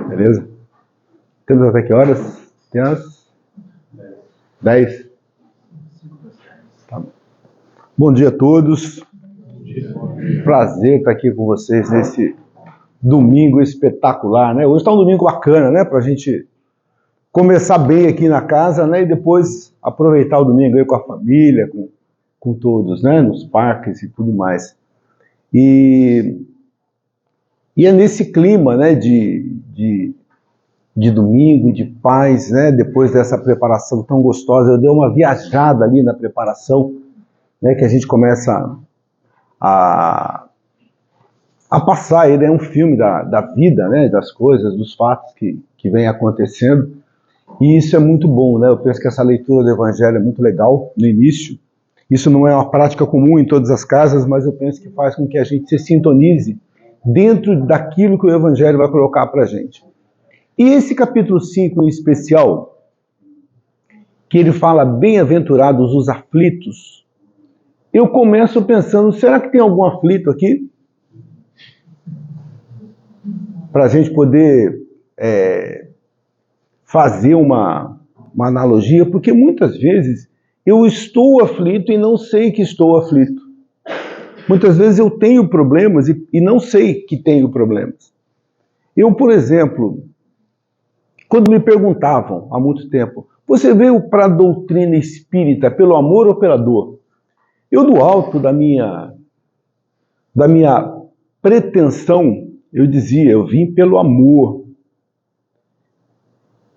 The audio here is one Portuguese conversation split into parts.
Beleza? Temos até que horas? Tem as 10? Tá. Bom dia a todos. Prazer estar aqui com vocês nesse domingo espetacular, né? Hoje está um domingo bacana, né? Para a gente começar bem aqui na casa, né? E depois aproveitar o domingo aí com a família, com todos, né? Nos parques e tudo mais. E é nesse clima, né? De domingo, de paz, né? Depois dessa preparação tão gostosa, eu dei uma viajada ali na preparação, né? Que a gente começa a passar, ele é um filme da vida, né? Das coisas, dos fatos que vem acontecendo, e isso é muito bom, né? Eu penso que essa leitura do Evangelho é muito legal no início. Isso não é uma prática comum em todas as casas, mas eu penso que faz com que a gente se sintonize dentro daquilo que o Evangelho vai colocar para a gente. E esse capítulo 5 em especial, que ele fala bem-aventurados os aflitos, eu começo pensando, será que tem algum aflito aqui? Para a gente poder fazer uma analogia, porque muitas vezes eu estou aflito e não sei que estou aflito. Muitas vezes eu tenho problemas e não sei que tenho problemas. Eu, por exemplo, quando me perguntavam há muito tempo, você veio para a doutrina espírita pelo amor ou pela dor? Eu, do alto da minha pretensão, eu dizia, eu vim pelo amor.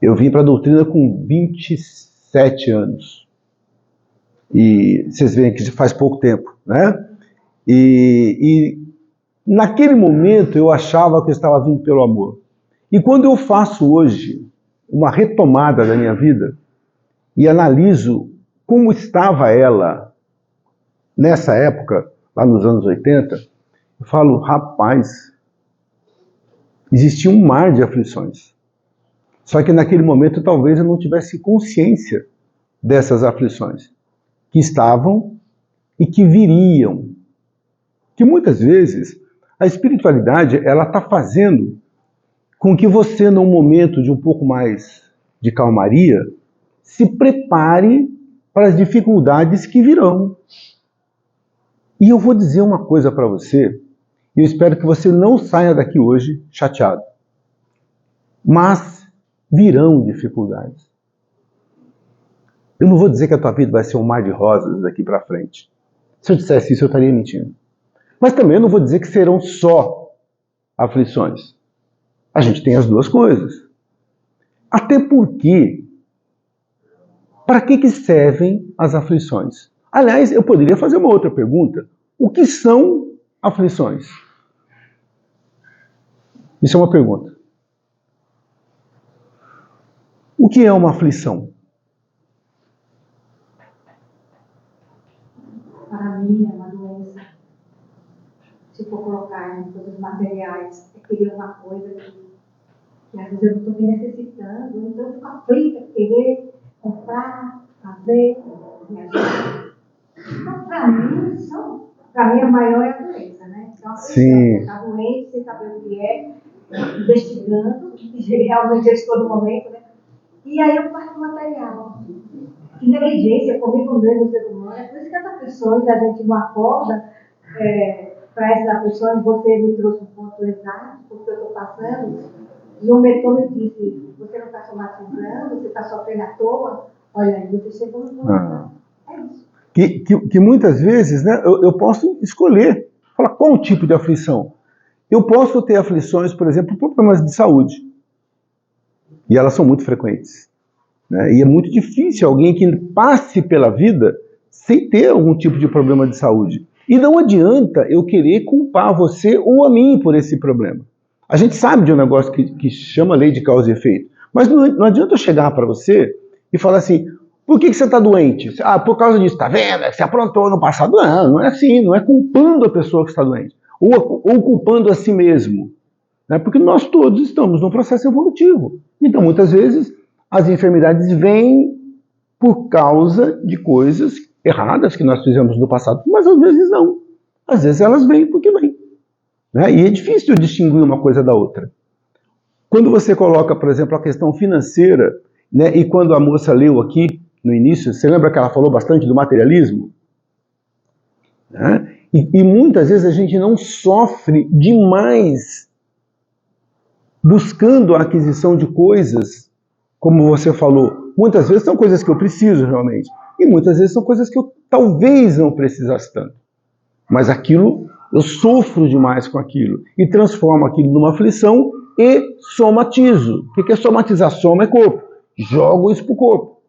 Eu vim para a doutrina com 27 anos. E vocês veem que faz pouco tempo, né? E naquele momento eu achava que eu estava vindo pelo amor. E quando eu faço hoje uma retomada da minha vida e analiso como estava ela nessa época, lá nos anos 80, eu falo, rapaz, existia um mar de aflições. Só que naquele momento talvez eu não tivesse consciência dessas aflições que estavam e que viriam. Que muitas vezes a espiritualidade ela está fazendo com que você, num momento de um pouco mais de calmaria, se prepare para as dificuldades que virão. E eu vou dizer uma coisa para você, e eu espero que você não saia daqui hoje chateado. Mas virão dificuldades. Eu não vou dizer que a tua vida vai ser um mar de rosas daqui para frente. Se eu dissesse isso, eu estaria mentindo. Mas também eu não vou dizer que serão só aflições. A gente tem as duas coisas. Até porque, para que servem as aflições? Aliás, eu poderia fazer uma outra pergunta. O que são aflições? Isso é uma pergunta. O que é uma aflição? Para mim é uma doença. Se for colocar em coisas materiais, é querer uma coisa que às vezes eu não estou nem necessitando, então eu fico aflita, querer comprar, fazer, viajar. Então, para mim a maior é a doença, né? Então, Sim. Está doente, sem saber o que é, investigando, e realmente é de todo momento, né? E aí eu parto do material. Negligência comigo mesmo, no ser humano. É por isso que as aflições a gente não acorda para essas aflições. Você me trouxe um ponto exato, porque eu estou passando. E um mentor me disse: você não está somatizando, você está sofrendo à toa. Olha aí, você chegou no ponto. É isso. Que muitas vezes, né, eu posso escolher. Falar qual o tipo de aflição. Eu posso ter aflições, por exemplo, por problemas de saúde. E elas são muito frequentes. Né? E é muito difícil alguém que passe pela vida sem ter algum tipo de problema de saúde. E não adianta eu querer culpar você ou a mim por esse problema. A gente sabe de um negócio que chama lei de causa e efeito. Mas não adianta eu chegar para você e falar assim, por que você está doente? Ah, por causa disso, tá vendo? Você aprontou no passado. Não é assim, não é culpando a pessoa que está doente. Ou culpando a si mesmo. Né? Porque nós todos estamos num processo evolutivo. Então, muitas vezes, as enfermidades vêm por causa de coisas erradas que nós fizemos no passado, mas às vezes não. Às vezes elas vêm porque vêm. Né? E é difícil distinguir uma coisa da outra. Quando você coloca, por exemplo, a questão financeira, né, e quando a moça leu aqui no início, você lembra que ela falou bastante do materialismo? Né? E muitas vezes a gente não sofre demais buscando a aquisição de coisas, como você falou. Muitas vezes são coisas que eu preciso realmente, e muitas vezes são coisas que eu talvez não precisasse tanto. Mas aquilo, eu sofro demais com aquilo, e transformo aquilo numa aflição e somatizo. O que é somatizar? Soma é corpo. Jogo isso para o corpo.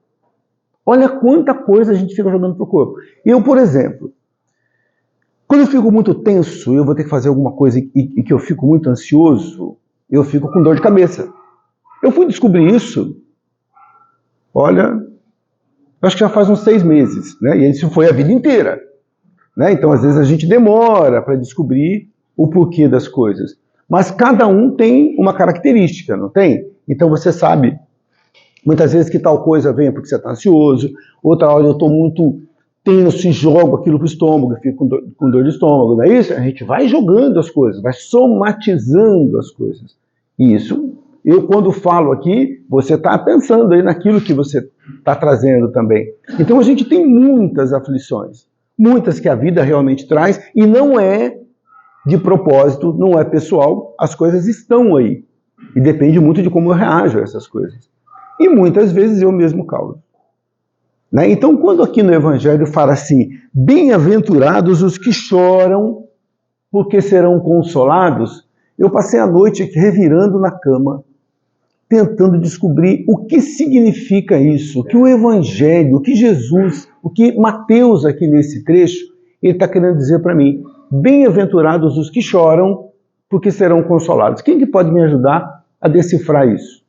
Olha quanta coisa a gente fica jogando para o corpo. Eu, por exemplo, quando eu fico muito tenso, eu vou ter que fazer alguma coisa e que eu fico muito ansioso, eu fico com dor de cabeça. Eu fui descobrir isso, olha, acho que já faz uns 6 meses, né? E isso foi a vida inteira. Né? Então, às vezes, a gente demora para descobrir o porquê das coisas. Mas cada um tem uma característica, não tem? Então, você sabe, muitas vezes, que tal coisa vem porque você está ansioso, outra hora eu estou muito tenso e jogo aquilo para o estômago, fico com dor de estômago. Daí a gente vai jogando as coisas, vai somatizando as coisas. E isso, eu quando falo aqui, você está pensando aí naquilo que você está trazendo também. Então a gente tem muitas aflições, muitas que a vida realmente traz, e não é de propósito, não é pessoal, as coisas estão aí. E depende muito de como eu reajo a essas coisas. E muitas vezes eu mesmo causo. Né? Então, quando aqui no Evangelho fala assim, bem-aventurados os que choram, porque serão consolados, eu passei a noite revirando na cama, tentando descobrir o que significa isso, o que o Evangelho, o que Jesus, o que Mateus aqui nesse trecho, ele está querendo dizer para mim, bem-aventurados os que choram, porque serão consolados. Quem que pode me ajudar a decifrar isso?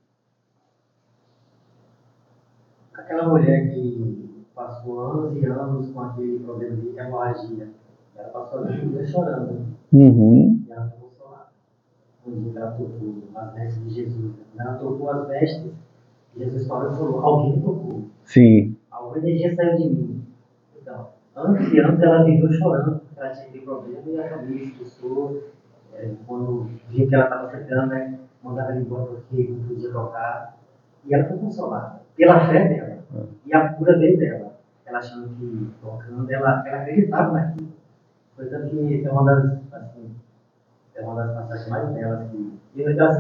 Aquela mulher que passou anos e anos com aquele problema de hemorragia, ela passou a vida chorando. Uhum. E ela foi consolada. Um dia ela tocou as vestes de Jesus. Ela tocou as vestes, Jesus falou, alguém tocou. Sim. Alguma energia saiu de mim. Então, antes e antes ela viveu chorando, porque ela tinha aquele problema e a família expulsou. Quando viu que ela estava sofrendo, né, mandava ela embora porque não podia tocar. E ela foi consolada pela fé dela. E a cura veio dela. Ela achando que tocando, ela acreditava naquilo. Coisa que é uma das passagens mais belas.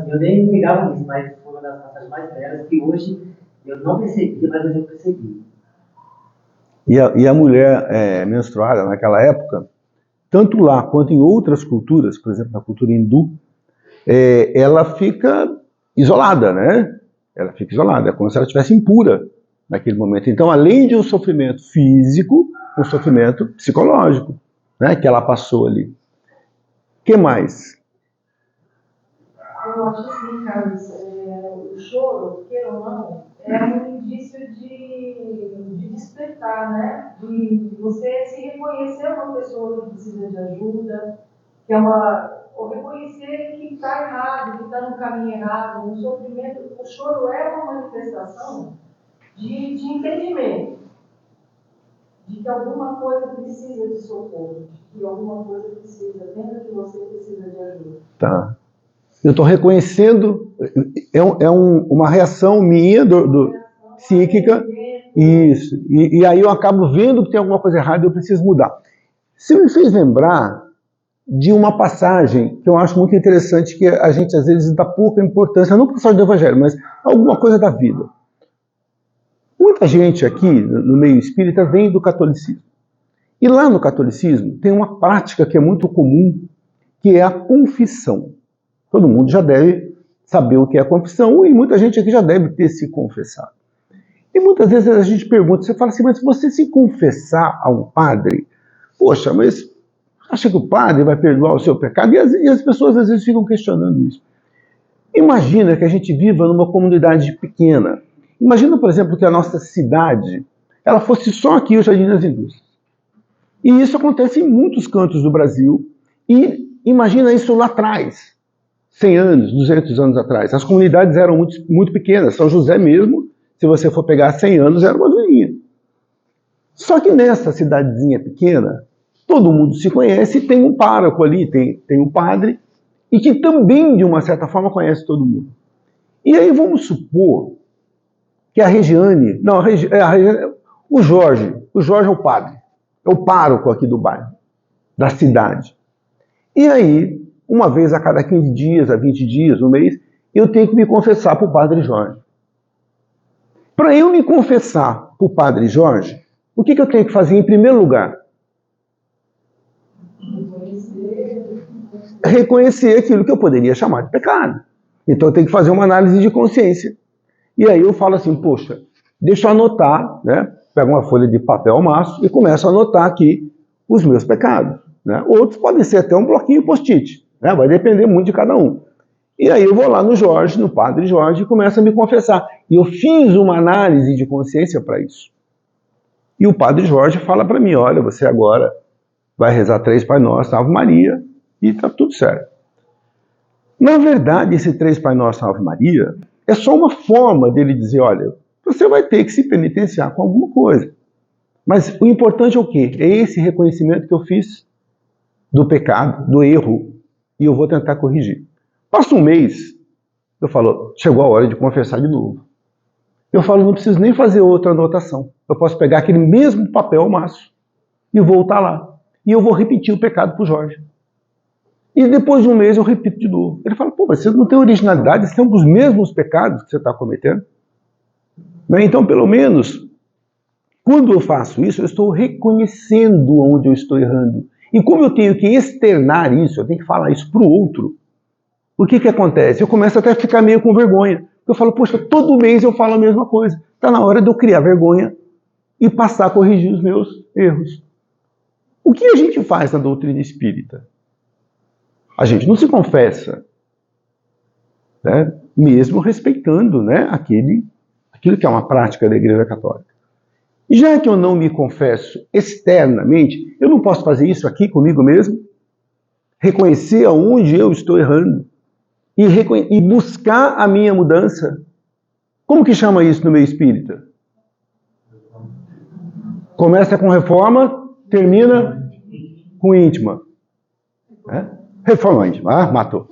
Eu nem ligava nisso, mas foi uma das passagens mais belas que hoje eu não percebia, mas hoje eu percebi. E a mulher menstruada naquela época, tanto lá quanto em outras culturas, por exemplo, na cultura hindu, ela fica isolada, né? Ela fica isolada, é como se ela estivesse impura naquele momento. Então, além de um sofrimento físico, um sofrimento psicológico, né, que ela passou ali. O que mais? Eu acho assim, Carlos, o choro, queira ou não, é um indício de despertar, né? De você se reconhecer uma pessoa que precisa de ajuda, que é ou reconhecer que está errado, que está no caminho errado. O sofrimento, o choro é uma manifestação de entendimento, de que alguma coisa precisa de socorro, de que alguma coisa precisa, dentro de você precisa de ajuda. Tá. Eu estou reconhecendo, uma reação minha psíquica, isso, e aí eu acabo vendo que tem alguma coisa errada e eu preciso mudar. Você me fez lembrar de uma passagem que eu acho muito interessante, que a gente às vezes dá pouca importância, não passagem do Evangelho, mas alguma coisa da vida. Muita gente aqui, no meio espírita, vem do catolicismo. E lá no catolicismo tem uma prática que é muito comum, que é a confissão. Todo mundo já deve saber o que é a confissão e muita gente aqui já deve ter se confessado. E muitas vezes a gente pergunta, você fala assim, mas se você se confessar a um padre, poxa, mas acha que o padre vai perdoar o seu pecado? E as pessoas às vezes ficam questionando isso. Imagina que a gente viva numa comunidade pequena. Imagina, por exemplo, que a nossa cidade ela fosse só aqui o Jardim das Indústrias. E isso acontece em muitos cantos do Brasil. E imagina isso lá atrás, 100 anos, 200 anos atrás. As comunidades eram muito, muito pequenas. São José mesmo, se você for pegar 100 anos, era uma vilinha. Só que nessa cidadezinha pequena, todo mundo se conhece, tem um pároco ali, tem um padre, e que também, de uma certa forma, conhece todo mundo. E aí vamos supor que a Regiane, não, o Jorge é o padre, é o pároco aqui do bairro, da cidade. E aí, uma vez a cada 15 dias, a 20 dias, um mês, eu tenho que me confessar para o padre Jorge. Para eu me confessar para o padre Jorge, o que eu tenho que fazer em primeiro lugar? Reconhecer aquilo que eu poderia chamar de pecado. Então eu tenho que fazer uma análise de consciência. E aí eu falo assim, poxa, deixa eu anotar, né? Pego uma folha de papel ao maço e começo a anotar aqui os meus pecados. Né? Outros podem ser até um bloquinho post-it, né? Vai depender muito de cada um. E aí eu vou lá no Jorge, no padre Jorge, e começo a me confessar. E eu fiz uma análise de consciência para isso. E o padre Jorge fala para mim, olha, você agora vai rezar 3 Pai Nosso, Ave Maria, e está tudo certo. Na verdade, esse 3 Pai Nosso, Ave Maria, é só uma forma dele dizer, olha, você vai ter que se penitenciar com alguma coisa. Mas o importante é o quê? É esse reconhecimento que eu fiz do pecado, do erro, e eu vou tentar corrigir. Passa um mês, eu falo, chegou a hora de confessar de novo. Eu falo, não preciso nem fazer outra anotação. Eu posso pegar aquele mesmo papel ao maço e voltar lá. E eu vou repetir o pecado para o Jorge. E depois de um mês eu repito de novo. Ele fala, pô, mas você não tem originalidade, são os mesmos pecados que você está cometendo. Então, pelo menos, quando eu faço isso, eu estou reconhecendo onde eu estou errando. E como eu tenho que externar isso, eu tenho que falar isso para o outro, o que acontece? Eu começo até a ficar meio com vergonha. Eu falo, poxa, todo mês eu falo a mesma coisa. Está na hora de eu criar vergonha e passar a corrigir os meus erros. O que a gente faz na doutrina espírita? A gente não se confessa, né? Mesmo respeitando, né, aquilo que é uma prática da Igreja Católica. Já que eu não me confesso externamente, eu não posso fazer isso aqui comigo mesmo? Reconhecer aonde eu estou errando e buscar a minha mudança? Como que chama isso no meio espírita? Começa com reforma, termina com íntima. Reforma íntima, matou.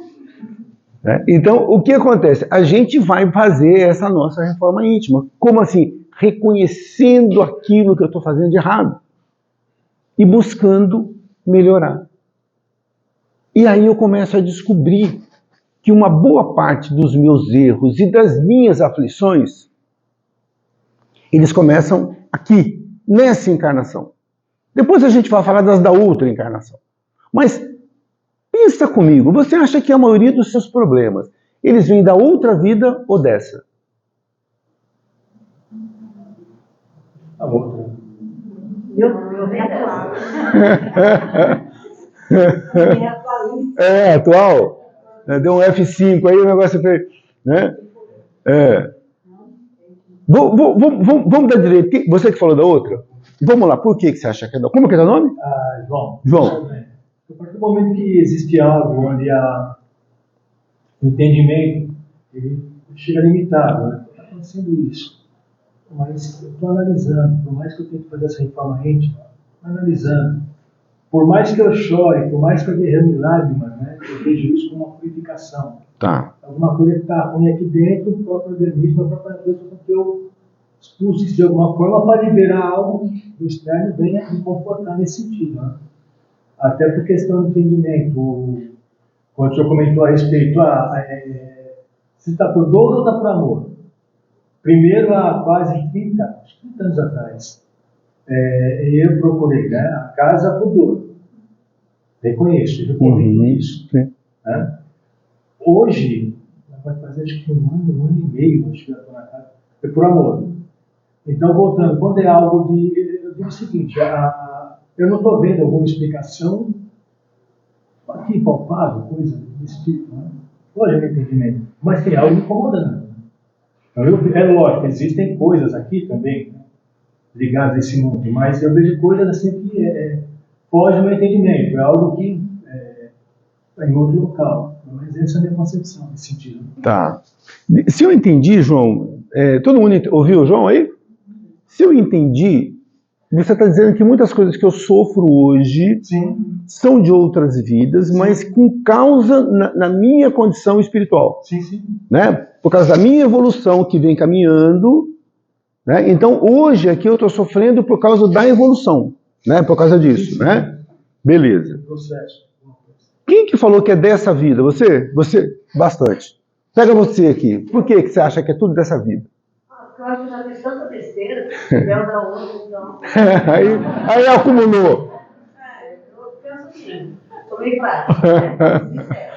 Então, o que acontece? A gente vai fazer essa nossa reforma íntima. Como assim? Reconhecendo aquilo que eu estou fazendo de errado e buscando melhorar. E aí eu começo a descobrir que uma boa parte dos meus erros e das minhas aflições, eles começam aqui, nessa encarnação. Depois a gente vai falar da outra encarnação. Mas pensa comigo, você acha que a maioria dos seus problemas, eles vêm da outra vida ou dessa? A outra. Eu me atual. É, atual. Deu um F5 aí, o negócio fez. Né? Vamos dar direito. Você que falou da outra? Vamos lá, por que você acha que é da outra? Como que é o nome? João. João. A partir do momento que existe algo onde o entendimento ele chega limitado, né? Está acontecendo isso. Mas eu estou analisando, por mais que eu tente fazer essa reforma íntima, analisando. Por mais que eu chore, por mais que eu derrame lágrimas, né? Eu vejo isso como uma purificação. Tá. Alguma coisa que está ruim aqui dentro, o próprio organismo, a própria coisa que eu expulso isso de alguma forma para liberar algo do externo e venha me comportar nesse sentido. Né? Até por questão de entendimento, quando o senhor comentou a respeito, se está por dor ou está por amor? Primeiro, há quase 30 anos atrás, eu procurei, né, a casa por dor. Reconheço, eu comento isso. Né? Hoje, vai fazer acho que um ano e meio, acho que eu estou na casa, é por amor. Então, voltando, quando é algo eu digo o seguinte, eu não estou vendo alguma explicação aqui, palpável, coisa desse tipo, né? Hoje é meu entendimento, mas tem algo me incomodando. Então, é lógico, existem coisas aqui também, né, ligadas a esse mundo, mas eu vejo coisas assim que foge do meu entendimento, é algo que está em outro local. Mas essa é a minha concepção nesse sentido. Tá. Se eu entendi, João, todo mundo ouviu o João aí? Se eu entendi, Você está dizendo que muitas coisas que eu sofro hoje Sim, são de outras vidas, mas com causa na minha condição espiritual, sim, sim. né? Por causa da minha evolução que vem caminhando, né? Então hoje aqui eu estou sofrendo por causa da evolução, né? Por causa disso, né? Beleza. Processo. Quem que falou que é dessa vida? Você? Você? Bastante. Pega você aqui. Por que você acha que é tudo dessa vida? Eu acho que já fiz tanta besteira, Léo da outra, então. aí acumulou. Eu penso assim, estou bem prática, né? Sincera.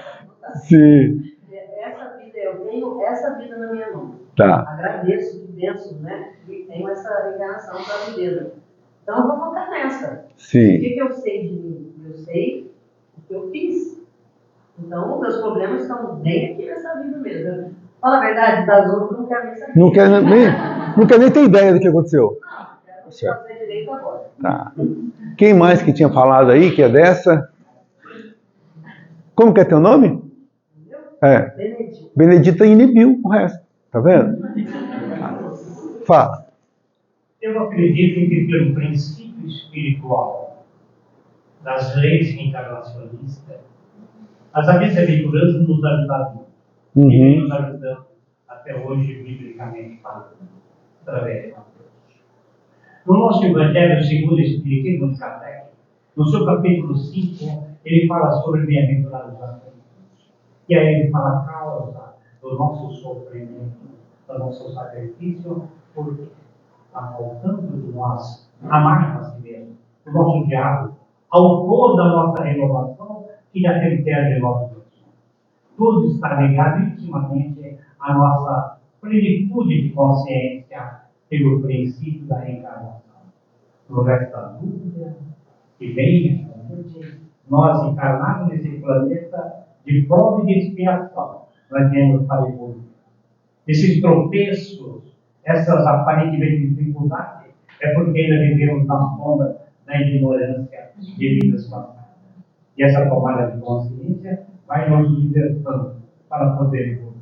Sim. Essa vida, eu tenho essa vida na minha mão. Tá. Agradeço que penso, né? Que tenho essa encarnação para viver. Então eu vou focar nessa. O Sim. que eu sei de mim? Eu sei o que eu fiz. Então, meus problemas estão bem aqui nessa vida mesmo. Fala a verdade, das outras não quero nem saber. Não quer nem ter ideia do que aconteceu. Não, quero fazer direito agora. Tá. Quem mais que tinha falado aí que é dessa? Como que é teu nome? É. Benedito. Benedita inibiu o resto. Tá vendo? Fala. Eu acredito que pelo princípio espiritual das leis reencarnacionistas, as bem-aventuranças nos ajudaram e vem nos ajudando até hoje, biblicamente falando, através de Deus. No nosso Evangelho segundo o Espiritismo de Kardec, no seu capítulo 5, ele fala sobre bem-aventurados aflitos. E aí ele fala a causa do nosso sofrimento, do nosso sacrifício, porque está faltando de nós amar a si mesmo, o nosso diálogo, autor da nossa renovação e da critério de nós mesmos. Tudo está ligado intimamente à nossa plenitude de consciência pelo princípio da reencarnação. No resto da dúvida, que bem respondente, nós encarnamos nesse planeta de prova e de expiação. Nós viemos para evoluir. Esses tropeços, essas aparentemente dificuldades, é porque ainda vivemos na sombra da ignorância de vidas passadas. E essa tomada de consciência vai nos libertando para poder evoluir.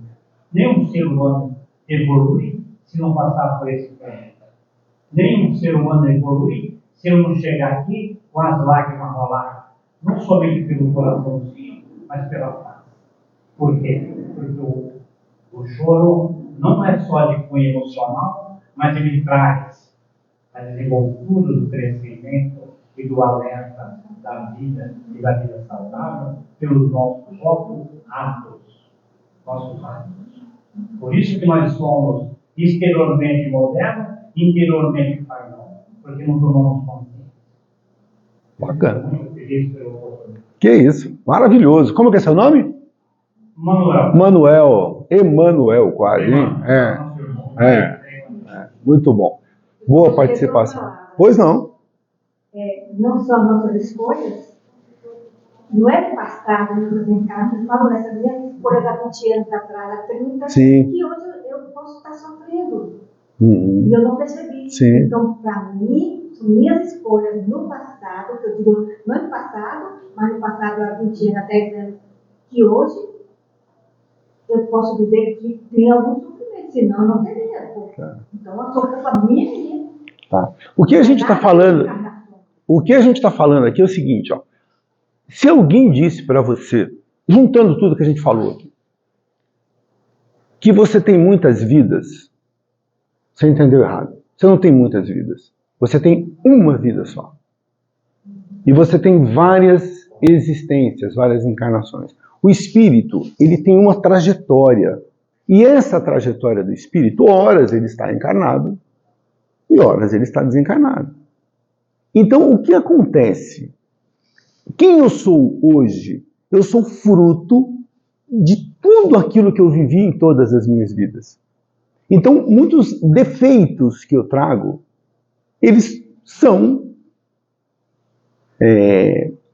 Nenhum ser humano evolui se não passar por esse planeta. Nenhum ser humano evolui se eu não chegar aqui com as lágrimas rolar, não somente pelo coraçãozinho, mas pela face. Por quê? Porque o choro não é só de cunho emocional, mas ele traz a desenvoltura do crescimento e do alerta da vida e da vida saudável pelos nossos próprios atos. Nossos atos. Por isso que nós somos exteriormente modernos, interiormente carnal, porque não tomamos consciência. Bacana. Muito feliz pelo oportunidade. Que isso, maravilhoso. Como que é seu nome? Manuel. Manuel. Emanuel, quase, hein? Muito bom. Boa participação. Pois não. Não são nossas escolhas, não é do passado, nos encarnos, falam nessa minha escolha da 20 anos atrás, há 30, Sim. que hoje eu posso estar sofrendo. Uhum. E eu não percebi. Sim. Então, para mim, são minhas escolhas no passado, que eu digo, não é no passado, mas no passado há 20 anos, há 10 anos, que hoje eu posso dizer que tem algum sofrimento, senão não teria. Tá. Então, eu sou culpa minha. Tá. O que a gente está falando? O que a gente está falando aqui é o seguinte, ó. Se alguém disse para você, juntando tudo que a gente falou aqui, que você tem muitas vidas, você entendeu errado. Você não tem muitas vidas. Você tem uma vida só. E você tem várias existências, várias encarnações. O espírito, ele tem uma trajetória. E essa trajetória do espírito, horas ele está encarnado e horas ele está desencarnado. Então, o que acontece? Quem eu sou hoje? Eu sou fruto de tudo aquilo que eu vivi em todas as minhas vidas. Então, muitos defeitos que eu trago, eles são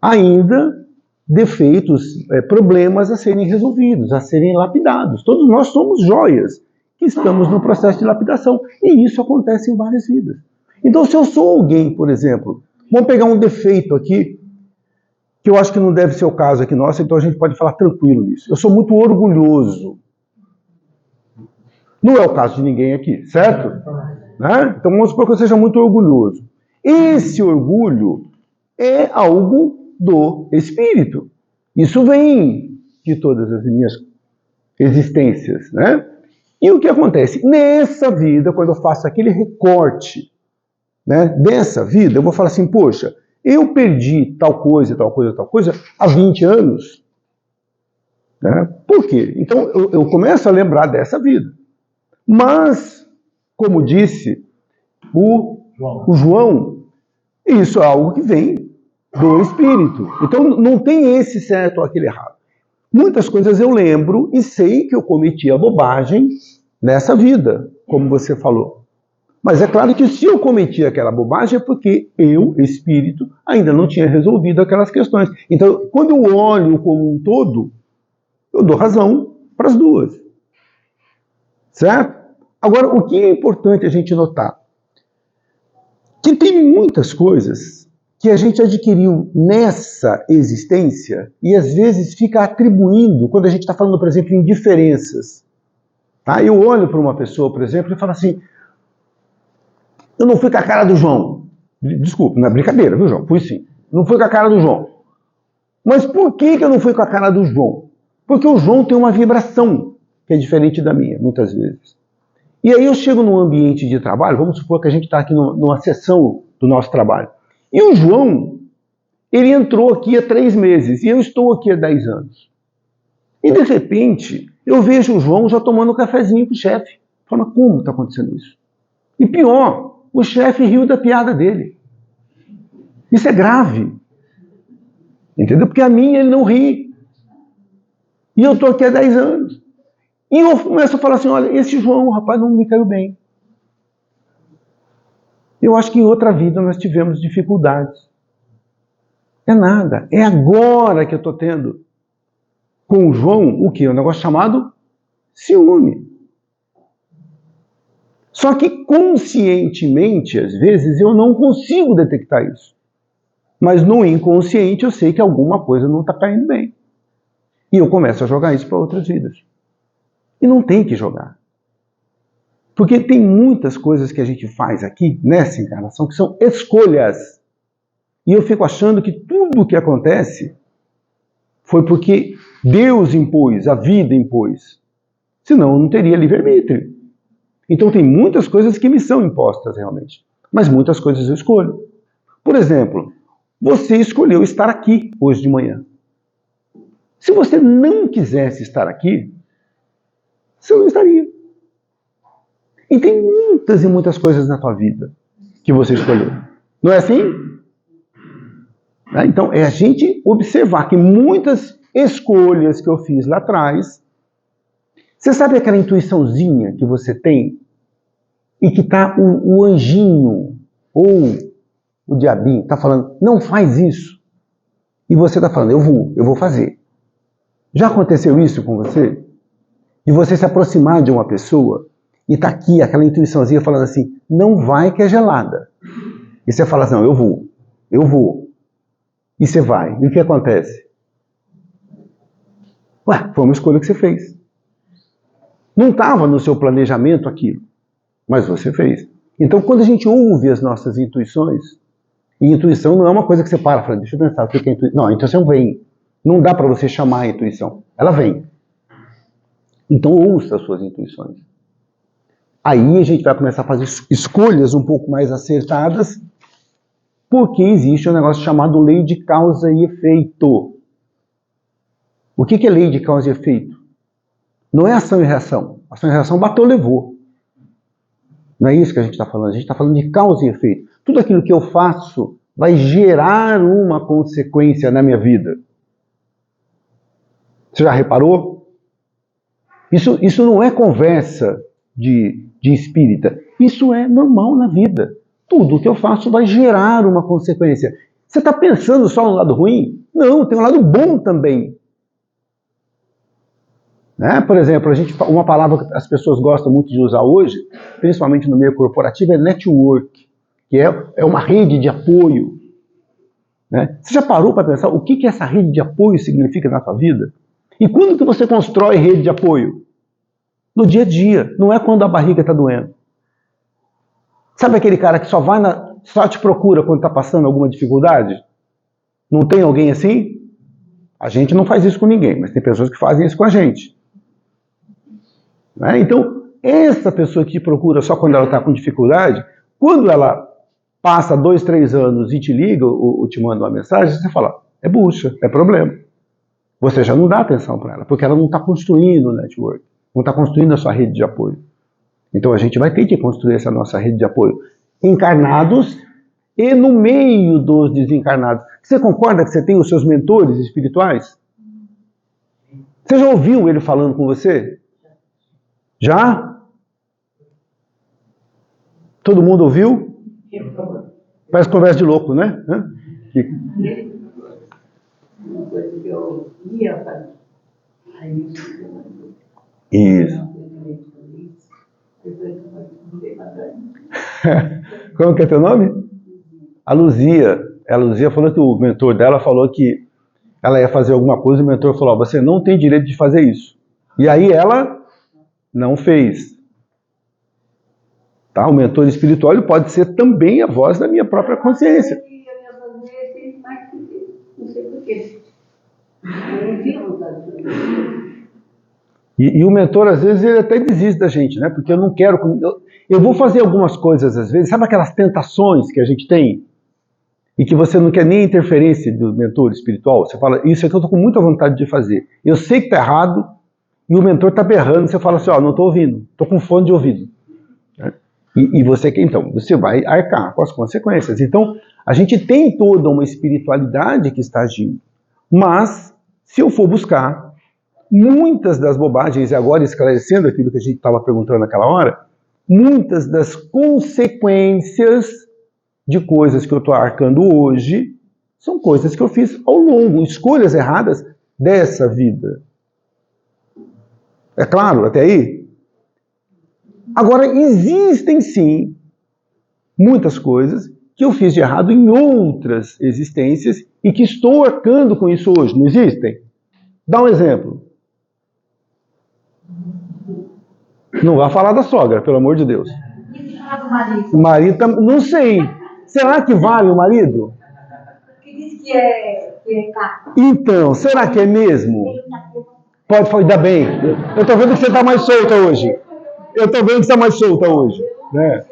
ainda defeitos, problemas a serem resolvidos, a serem lapidados. Todos nós somos joias que estamos no processo de lapidação. E isso acontece em várias vidas. Então, se eu sou alguém, por exemplo, vamos pegar um defeito aqui, que eu acho que não deve ser o caso aqui nosso, então a gente pode falar tranquilo nisso. Eu sou muito orgulhoso. Não é o caso de ninguém aqui, certo? Né? Então vamos supor que eu seja muito orgulhoso. Esse orgulho é algo do espírito. Isso vem de todas as minhas existências, né? E o que acontece? Nessa vida, quando eu faço aquele recorte, né, dessa vida, eu vou falar assim, poxa, eu perdi tal coisa, tal coisa, tal coisa há 20 anos. Né? Por quê? Então eu começo a lembrar dessa vida. Mas, como disse o João, isso é algo que vem do espírito. Então não tem esse certo ou aquele errado. Muitas coisas eu lembro e sei que eu cometi a bobagem nessa vida, como você falou. Mas é claro que se eu cometi aquela bobagem é porque eu, espírito, ainda não tinha resolvido aquelas questões. Então, quando eu olho como um todo, eu dou razão para as duas. Certo? Agora, o que é importante a gente notar? Que tem muitas coisas que a gente adquiriu nessa existência e às vezes fica atribuindo, quando a gente está falando, por exemplo, em diferenças. Tá? Eu olho para uma pessoa, por exemplo, e falo assim, eu não fui com a cara do João. Desculpa, não é brincadeira, viu, João? Fui sim. Não fui com a cara do João. Mas por que eu não fui com a cara do João? Porque o João tem uma vibração que é diferente da minha, muitas vezes. E aí eu chego num ambiente de trabalho, vamos supor que a gente está aqui numa sessão do nosso trabalho. E o João, ele entrou aqui há 3 meses e eu estou aqui há 10 anos. E de repente, eu vejo o João já tomando um cafezinho com o chefe. Fala, como está acontecendo isso? E pior, o chefe riu da piada dele. Isso é grave. Entendeu? Porque a minha ele não ri. E eu estou aqui há 10 anos. E eu começo a falar assim, olha, esse João, rapaz, não me caiu bem. Eu acho que em outra vida nós tivemos dificuldades. É nada. É agora que eu estou tendo com o João o quê? Um negócio chamado ciúme. Só que conscientemente, às vezes, eu não consigo detectar isso. Mas no inconsciente eu sei que alguma coisa não está caindo bem. E eu começo a jogar isso para outras vidas. E não tem que jogar. Porque tem muitas coisas que a gente faz aqui, nessa encarnação, que são escolhas. E eu fico achando que tudo o que acontece foi porque Deus impôs, a vida impôs. Senão eu não teria livre-arbítrio. Então tem muitas coisas que me são impostas realmente. Mas muitas coisas eu escolho. Por exemplo, você escolheu estar aqui hoje de manhã. Se você não quisesse estar aqui, você não estaria. E tem muitas e muitas coisas na tua vida que você escolheu. Não é assim? Então, é a gente observar que muitas escolhas que eu fiz lá atrás, você sabe aquela intuiçãozinha que você tem e que está o anjinho ou o diabinho está falando, não faz isso. E você está falando, eu vou fazer. Já aconteceu isso com você? De você se aproximar de uma pessoa e está aqui aquela intuiçãozinha falando assim, não vai que é gelada. E você fala assim, não, eu vou. E você vai. E o que acontece? Ué, foi uma escolha que você fez. Não estava no seu planejamento aquilo, mas você fez. Então, quando a gente ouve as nossas intuições, e intuição não é uma coisa que você para e fala, deixa eu pensar, o que é intuição? Não, a intuição vem. Não dá para você chamar a intuição. Ela vem. Então, ouça as suas intuições. Aí a gente vai começar a fazer escolhas um pouco mais acertadas, porque existe um negócio chamado lei de causa e efeito. O que é lei de causa e efeito? Não é ação e reação. Ação e reação bateu, levou. Não é isso que a gente está falando. A gente está falando de causa e efeito. Tudo aquilo que eu faço vai gerar uma consequência na minha vida. Você já reparou? Isso não é conversa de espírita. Isso é normal na vida. Tudo que eu faço vai gerar uma consequência. Você está pensando só no lado ruim? Não, tem um lado bom também. Né? Por exemplo, uma palavra que as pessoas gostam muito de usar hoje, principalmente no meio corporativo, é network, que é uma rede de apoio. Né? Você já parou para pensar o que essa rede de apoio significa na sua vida? E quando que você constrói rede de apoio? No dia a dia, não é quando a barriga está doendo. Sabe aquele cara que só vai só te procura quando está passando alguma dificuldade? Não tem alguém assim? A gente não faz isso com ninguém, mas tem pessoas que fazem isso com a gente. Né? Então, essa pessoa que te procura só quando ela está com dificuldade, quando ela passa 2, 3 anos e te liga ou te manda uma mensagem, você fala, é bucha, é problema. Você já não dá atenção para ela, porque ela não está construindo o network, não está construindo a sua rede de apoio. Então a gente vai ter que construir essa nossa rede de apoio. Encarnados e no meio dos desencarnados. Você concorda que você tem os seus mentores espirituais? Você já ouviu ele falando com você? Já? Todo mundo ouviu? Parece conversa de louco, né? Uma coisa que eu ia fazer. Aí Isso. Como que é teu nome? A Luzia. A Luzia falou que o mentor dela falou que ela ia fazer alguma coisa e o mentor falou, você não tem direito de fazer isso. E aí ela não fez. Tá? O mentor espiritual ele pode ser também a voz da minha própria consciência. Não sei porquê. Eu não tinha vontade de fazer. E o mentor, às vezes, ele até desiste da gente, né? Porque eu não quero... Eu vou fazer algumas coisas, às vezes, sabe aquelas tentações que a gente tem? E que você não quer nem a interferência do mentor espiritual? Você fala, isso aqui eu estou com muita vontade de fazer. Eu sei que está errado, e o mentor está berrando, você fala assim, ó, não estou ouvindo, estou com fone de ouvido. E você, então, você vai arcar com as consequências. Então, a gente tem toda uma espiritualidade que está agindo. Mas, se eu for buscar, muitas das bobagens, e agora esclarecendo aquilo que a gente estava perguntando naquela hora, muitas das consequências de coisas que eu estou arcando hoje são coisas que eu fiz ao longo, escolhas erradas dessa vida. É claro, até aí? Agora, existem sim muitas coisas que eu fiz de errado em outras existências e que estou arcando com isso hoje, não existem? Dá um exemplo. Não vai falar da sogra, pelo amor de Deus. O marido, não sei. Será que vale o marido? Que diz que é caro. Então, será que é mesmo? Pode falar, ainda bem. Eu estou vendo que você está mais solta hoje. Eu estou vendo que você está mais solta hoje. Né?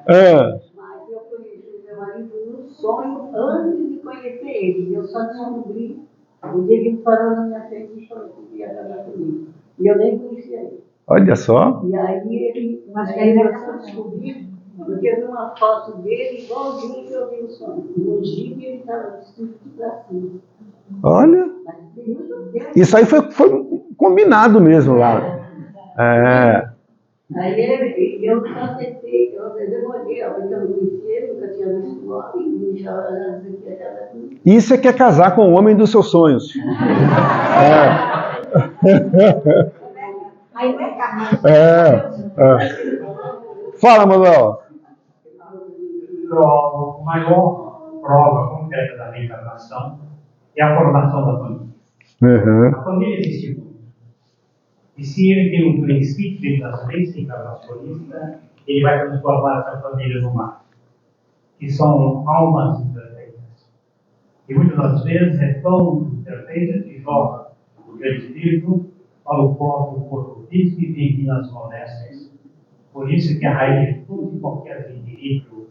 Mas eu conheci meu marido no sonho antes de conhecer ele. Eu só descobri o dia que ele parou na minha frente e falou que ia casar comigo. E eu nem conhecia ele. Olha só. E aí ele, mas aí eu só descobri, porque eu vi uma foto dele igualzinho que eu vi no sonho. No dia que ele estava vestido de bracinho. Olha. Mas tem muito tempo. Isso aí foi combinado mesmo lá. É. Aí eu só tentei, eu demorei, porque eu não conhecia ele, nunca tinha visto o homem, e me chamaram que ia casar comigo. Isso é que é casar com o homem dos seus sonhos. Aí não é caro. Fala, Manuel. A maior prova concreta da reencarnação é a formação da família. Uhum. A família existe muito. E se ele tem um princípio das leis reencarnacionistas, ele vai transformar essa família no mar, que são almas imperfeitas. E muitas das vezes é tão imperfeita que joga o espírito para o próprio corpo físico e vive nas moléstias. Por isso que a raiz de todo e qualquer desequilíbrio,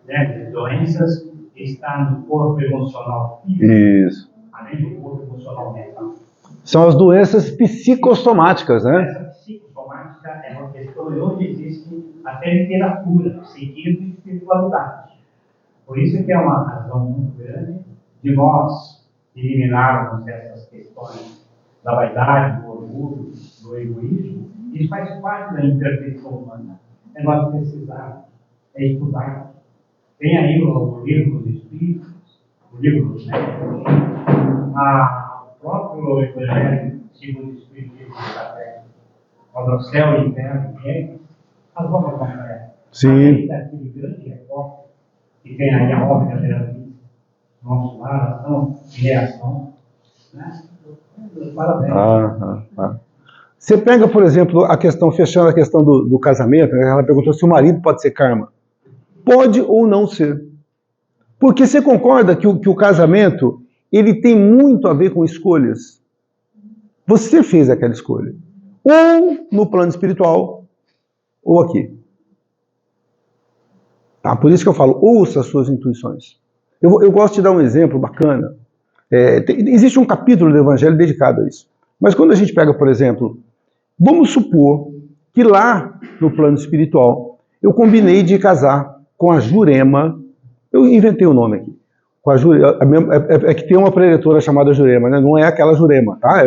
né, de doenças está no corpo emocional físico, Isso. além do corpo emocional mental. São as doenças psicossomáticas, né? Essa psicossomática é uma questão de onde existe até literatura, seguido e espiritualidade. Por isso que é uma razão muito grande de nós eliminarmos essas questões da vaidade, do orgulho, do egoísmo. Isso faz parte da imperfeição humana. É nós precisarmos, é estudar. Tem aí o livro dos Espíritos, o livro dos Médicos, o próprio Evangelho, segundo o Espiritismo da Terra, o céu e o inferno, as vamos acompanhar. Sim. Daquele grande recorte que tem aí a obra da terapia, nosso lar, ação e reação. Né? Parabéns. Você pega, por exemplo, a questão, fechando a questão do casamento, né? Ela perguntou se o marido pode ser karma. Pode ou não ser. Porque você concorda que o casamento, ele tem muito a ver com escolhas. Você fez aquela escolha. Ou no plano espiritual, ou aqui. Tá? Por isso que eu falo, ouça as suas intuições. Eu gosto de dar um exemplo bacana. Existe um capítulo do Evangelho dedicado a isso. Mas quando a gente pega, por exemplo, vamos supor que lá no plano espiritual, eu combinei de casar com a Jurema. Eu inventei o nome aqui. Com a Jurema, é que tem uma preletora chamada Jurema, né? Não é aquela Jurema, tá?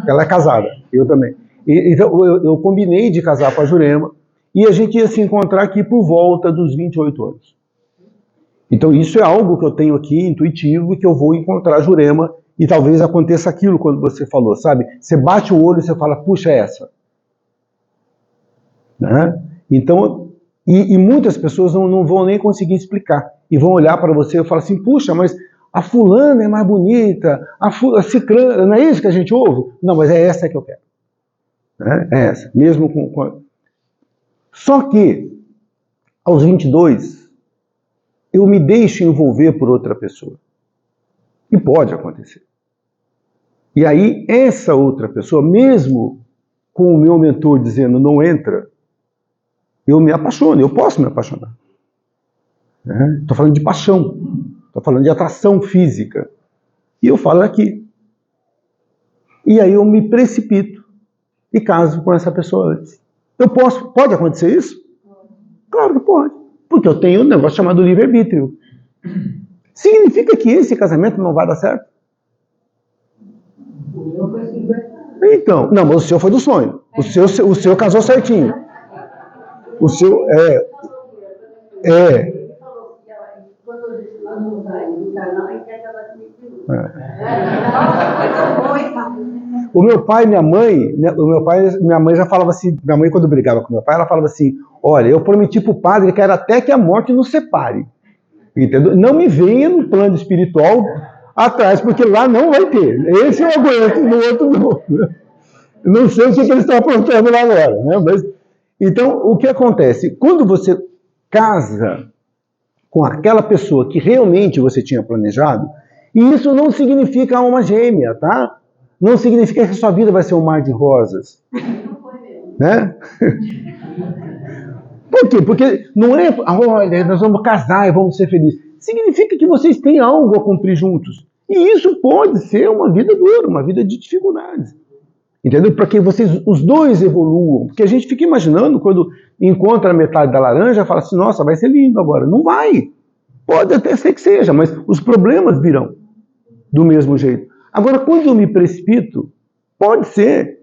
Ela é casada, eu também. Então eu combinei de casar com a Jurema e a gente ia se encontrar aqui por volta dos 28 anos. Então isso é algo que eu tenho aqui, intuitivo, que eu vou encontrar a Jurema e talvez aconteça aquilo quando você falou, sabe? Você bate o olho e você fala, puxa, é essa. Né? Então, e muitas pessoas não vão nem conseguir explicar. E vão olhar para você e falar assim, puxa, mas a fulana é mais bonita, a ciclana, não é isso que a gente ouve? Não, mas é essa que eu quero. Né? É essa, mesmo com... Só que, aos 22, eu me deixo envolver por outra pessoa. E pode acontecer. E aí, essa outra pessoa, mesmo com o meu mentor dizendo não entra, eu me apaixono, eu posso me apaixonar. Estou falando de paixão, estou falando de atração física. E eu falo aqui. E aí eu me precipito e caso com essa pessoa antes. Pode acontecer isso? Claro que pode. Porque eu tenho um negócio chamado livre-arbítrio. Significa que esse casamento não vai dar certo? Então, não, mas o seu foi do sonho. O seu casou certinho. O seu O meu pai e minha mãe já falava assim, minha mãe quando brigava com meu pai, ela falava assim, olha, eu prometi pro padre que era até que a morte nos separe. Entendeu? Não me venha no plano espiritual atrás, porque lá não vai ter. Esse eu aguento, no outro não. Não sei o que eles estão aprontando lá agora. Né? Mas, então, o que acontece? Quando você casa com aquela pessoa que realmente você tinha planejado, e isso não significa alma gêmea, tá? Não significa que a sua vida vai ser um mar de rosas. Né? Por quê? Porque não é, olha, nós vamos casar e vamos ser felizes. Significa que vocês têm algo a cumprir juntos. E isso pode ser uma vida dura, uma vida de dificuldades. Entendeu? Para que os dois evoluam. Porque a gente fica imaginando, quando encontra a metade da laranja, fala assim, nossa, vai ser lindo agora. Não vai. Pode até ser que seja, mas os problemas virão do mesmo jeito. Agora, quando eu me precipito, pode ser.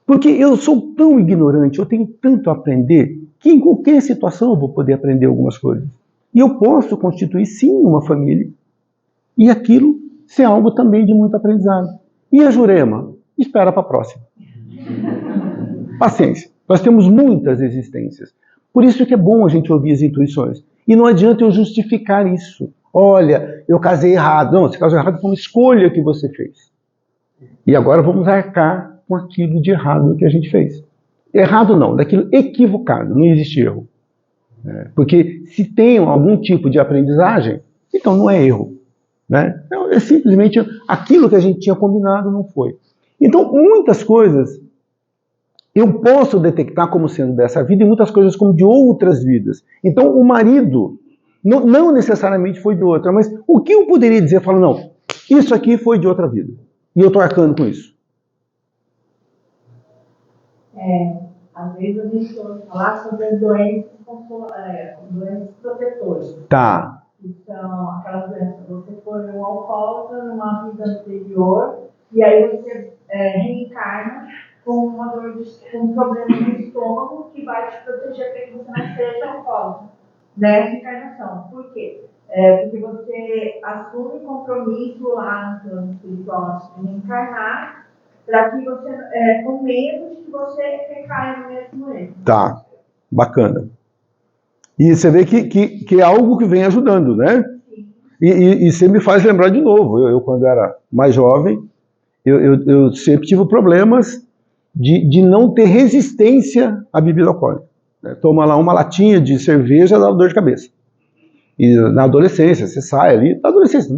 Porque eu sou tão ignorante, eu tenho tanto a aprender, que em qualquer situação eu vou poder aprender algumas coisas. E eu posso constituir, sim, uma família. E aquilo ser algo também de muito aprendizado. E a Jurema? Espera para a próxima. Paciência. Nós temos muitas existências. Por isso que é bom a gente ouvir as intuições. E não adianta eu justificar isso. Olha, eu casei errado. Não, você casou errado foi uma escolha que você fez. E agora vamos arcar com aquilo de errado que a gente fez. Errado não, daquilo equivocado. Não existe erro. Porque se tem algum tipo de aprendizagem, então não é erro. Né? Então, é simplesmente aquilo que a gente tinha combinado não foi. Então, muitas coisas eu posso detectar como sendo dessa vida e muitas coisas como de outras vidas. Então, o marido não necessariamente foi de outra, mas o que eu poderia dizer? Eu falo, não, isso aqui foi de outra vida. E eu estou arcando com isso. Às vezes a gente vai falar sobre doenças protetoras. Tá. Então, aquelas doenças, você foi um alcoólatra numa vida anterior, e aí você reencarna com uma dor com um problema no estômago que vai te proteger para que você não seja alcoólatra nessa encarnação. Por quê? Porque você assume compromisso lá no plano espiritual antes de reencarnar, para que você, com medo de que você recaia no mesmo erro. Tá, bacana. E você vê que é algo que vem ajudando, né? E você me faz lembrar de novo. Eu quando era mais jovem, eu sempre tive problemas de não ter resistência à bebida alcoólica. Toma lá uma latinha de cerveja, dá dor de cabeça. E na adolescência, você sai ali, na adolescência,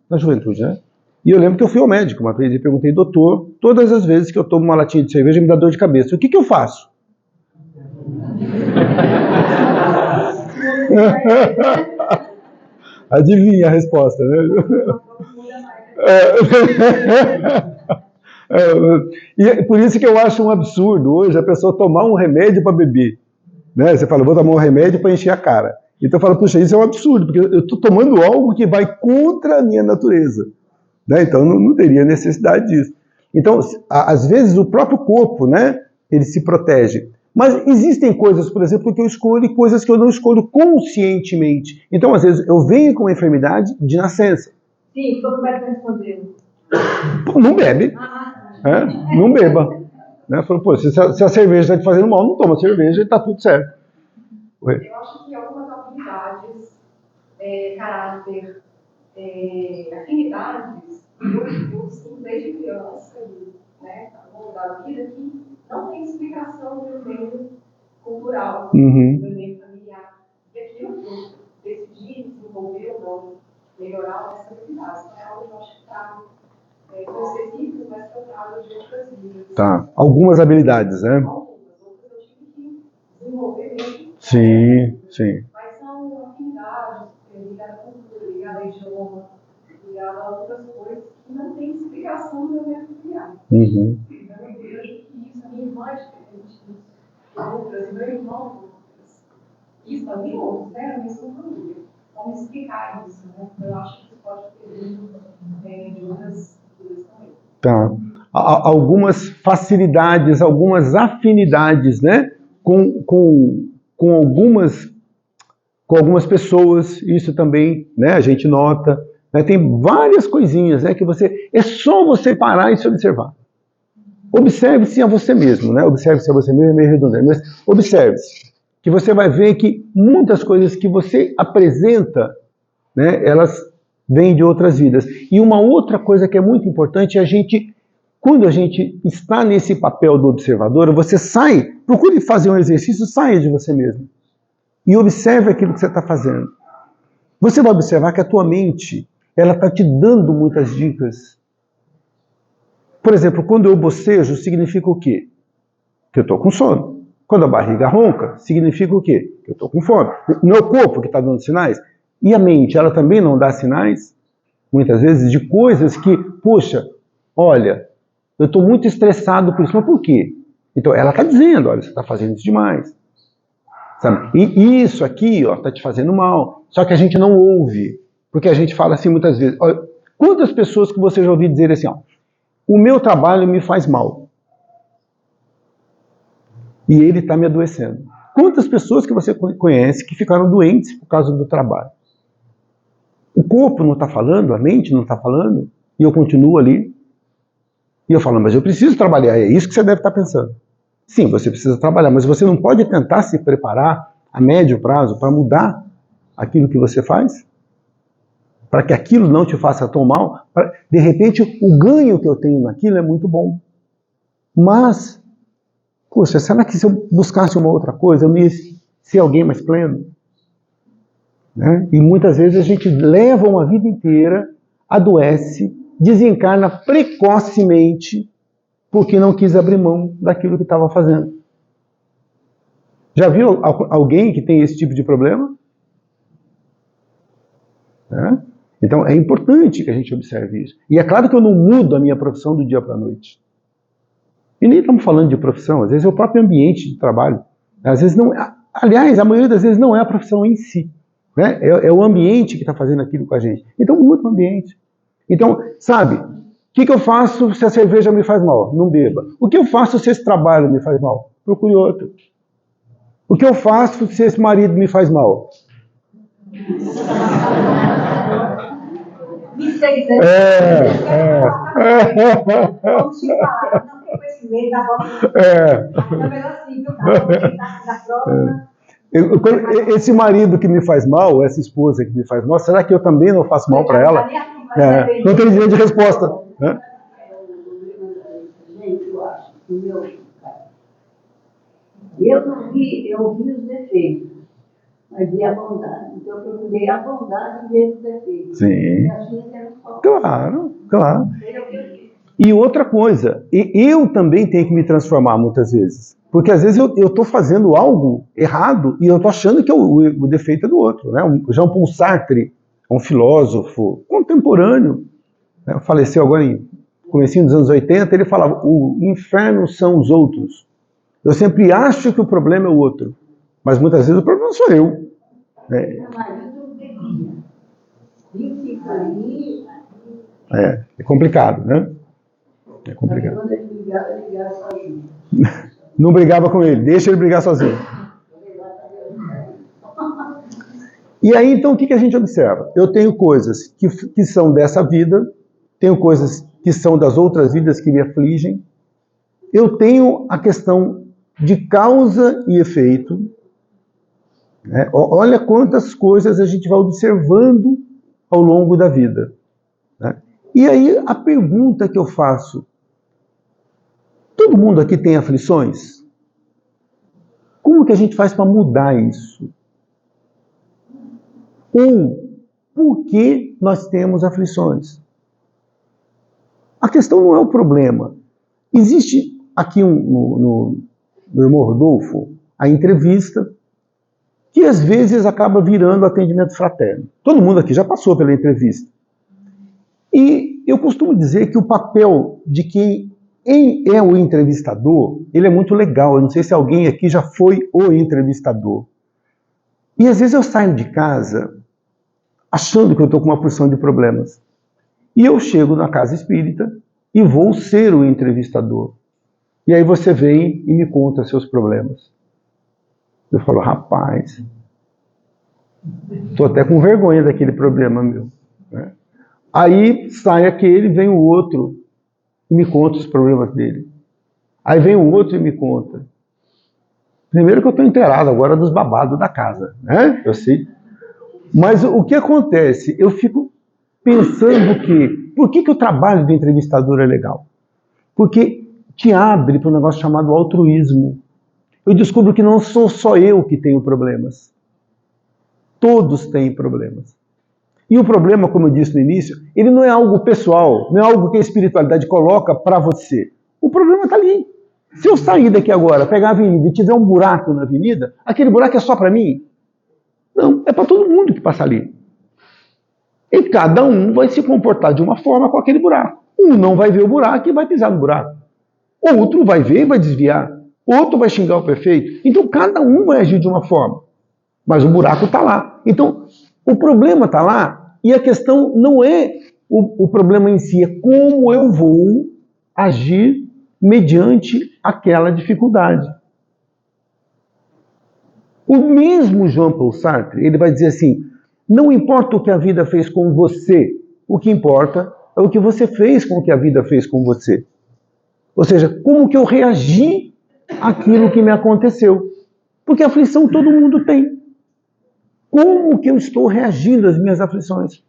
na juventude, né? E eu lembro que eu fui ao médico uma vez e perguntei, doutor, todas as vezes que eu tomo uma latinha de cerveja me dá dor de cabeça, o que eu faço? Adivinha a resposta, né? E por isso que eu acho um absurdo hoje a pessoa tomar um remédio para beber. Né? Você fala, vou tomar um remédio para encher a cara. Então eu falo, puxa, isso é um absurdo, porque eu estou tomando algo que vai contra a minha natureza. Né? Então não teria necessidade disso. Então, às vezes o próprio corpo, né, ele se protege. Mas existem coisas, por exemplo, que eu escolho e coisas que eu não escolho conscientemente. Então, às vezes, eu venho com uma enfermidade de nascença. Sim, como é que respondeu? Não bebe. Não beba. Né? Falou, pô, se a cerveja está te fazendo mal, não toma cerveja e está tudo certo. Eu acho que algumas afinidades, caráter, afinidades, eu sinto desde criança, né, ao longo da vida, que não tem explicação no meio cultural, no meio familiar. E aquilo que eu decidi desenvolver ou não melhorar essa habilidade. É algo que eu acho que está concedido, mas tratado de outras vidas. Tá. Algumas habilidades, né? Outras eu tive que desenvolver mesmo. Sim, sim. Mas são afinidades ligadas à cultura, ligadas ao idioma, ligadas a outras coisas que não tem explicação no meu método familiar. Uhum. Eu vejo que isso, a minha irmã é diferente outras, meu irmão, isso também outros, né? A mesma família. Como explicar isso, né? Eu acho que isso pode ter vindo de outras culturas também. Tá. Algumas facilidades, algumas afinidades, né? Com algumas pessoas, isso também, né? A gente nota. Né? Tem várias coisinhas, né? Que é só você parar e se observar. Observe-se a você mesmo, né? Observe-se a você mesmo, é meio redundante, mas observe-se. Que você vai ver que muitas coisas que você apresenta, né, elas vêm de outras vidas. E uma outra coisa que é muito importante é quando a gente está nesse papel do observador, você procure fazer um exercício, saia de você mesmo. E observe aquilo que você está fazendo. Você vai observar que a tua mente, ela está te dando muitas dicas. Por exemplo, quando eu bocejo, significa o quê? Que eu estou com sono. Quando a barriga ronca, significa o quê? Que eu estou com fome. O meu corpo que está dando sinais. E a mente, ela também não dá sinais, muitas vezes, de coisas que, poxa, olha, eu estou muito estressado por isso. Mas por quê? Então, ela está dizendo, olha, você está fazendo isso demais. Sabe? E isso aqui está te fazendo mal. Só que a gente não ouve. Porque a gente fala assim muitas vezes. Olha, quantas pessoas que você já ouviu dizer assim, o meu trabalho me faz mal. E ele está me adoecendo. Quantas pessoas que você conhece que ficaram doentes por causa do trabalho? O corpo não está falando, a mente não está falando, e eu continuo ali. E eu falo, mas eu preciso trabalhar, é isso que você deve estar pensando. Sim, você precisa trabalhar, mas você não pode tentar se preparar a médio prazo para mudar aquilo que você faz? Para que aquilo não te faça tão mal? De repente, o ganho que eu tenho naquilo é muito bom. Mas, poxa, será que se eu buscasse uma outra coisa, eu ia ser alguém mais pleno? Né? E muitas vezes a gente leva uma vida inteira, adoece, desencarna precocemente, porque não quis abrir mão daquilo que estava fazendo. Já viu alguém que tem esse tipo de problema? Né? Então é importante que a gente observe isso. E é claro que eu não mudo a minha profissão do dia para a noite. E nem estamos falando de profissão, às vezes é o próprio ambiente de trabalho. Às vezes não, aliás, a maioria das vezes não é a profissão em si. Né? É o ambiente que está fazendo aquilo com a gente. Então muda o ambiente. Então, sabe, o que eu faço se a cerveja me faz mal? Não beba. O que eu faço se esse trabalho me faz mal? Procure outro. O que eu faço se esse marido me faz mal? Vamos te falar, não tem conhecimento da bola. É melhor assim, viu? Esse marido que me faz mal, essa esposa que me faz mal, será que eu também não faço mal para ela? Não tem jeito de resposta. Gente, eu acho que o meu Eu vi os defeitos, mas vi a bondade. Então eu procurei a bondade em vez dos defeitos. Sim. E assim era só. Claro, claro. Era o que eu disse. E outra coisa, eu também tenho que me transformar muitas vezes. Porque às vezes eu estou fazendo algo errado e eu estou achando que o defeito é do outro. Né? O Jean-Paul Sartre, um filósofo contemporâneo, né? Faleceu agora em comecinho dos anos 80, ele falava, o inferno são os outros. Eu sempre acho que o problema é o outro, mas muitas vezes o problema sou eu. Né? Meu marido bebia. 25 ali. É complicado, né? É complicado. Quando ele ligava sozinho. Não brigava com ele, deixa ele brigar sozinho. E aí, então, o que a gente observa? Eu tenho coisas que são dessa vida, tenho coisas que são das outras vidas que me afligem, eu tenho a questão de causa e efeito. Né? Olha quantas coisas a gente vai observando ao longo da vida. Né? E aí, a pergunta que eu faço, todo mundo aqui tem aflições? Como que a gente faz para mudar isso? Ou, por que nós temos aflições? A questão não é o problema. Existe aqui no irmão Rodolfo a entrevista, que às vezes acaba virando atendimento fraterno. Todo mundo aqui já passou pela entrevista. E eu costumo dizer que o papel de quem é o entrevistador, ele é muito legal. Eu não sei se alguém aqui já foi o entrevistador. E às vezes eu saio de casa achando que eu estou com uma porção de problemas. E eu chego na casa espírita e vou ser o entrevistador. E aí você vem e me conta seus problemas. Eu falo, rapaz, estou até com vergonha daquele problema meu. Né? Aí sai aquele, vem o outro e me conta os problemas dele. Aí vem o outro e me conta. Primeiro que eu estou inteirado agora dos babados da casa, né? Eu sei. Mas o que acontece? Eu fico pensando que, por que o trabalho do entrevistador é legal? Porque te abre para um negócio chamado altruísmo. Eu descubro que não sou só eu que tenho problemas. Todos têm problemas. E o problema, como eu disse no início, ele não é algo pessoal, não é algo que a espiritualidade coloca para você. O problema está ali. Se eu sair daqui agora, pegar a avenida e tiver um buraco na avenida, aquele buraco é só para mim? Não, é para todo mundo que passa ali. E cada um vai se comportar de uma forma com aquele buraco. Um não vai ver o buraco e vai pisar no buraco. Outro vai ver e vai desviar. Outro vai xingar o prefeito. Então cada um vai agir de uma forma. Mas o buraco está lá. Então o problema está lá e a questão não é o problema em si, é como eu vou agir mediante aquela dificuldade. O mesmo Jean-Paul Sartre, ele vai dizer assim, não importa o que a vida fez com você, o que importa é o que você fez com o que a vida fez com você. Ou seja, como que eu reagi àquilo que me aconteceu. Porque aflição todo mundo tem. Como que eu estou reagindo às minhas aflições?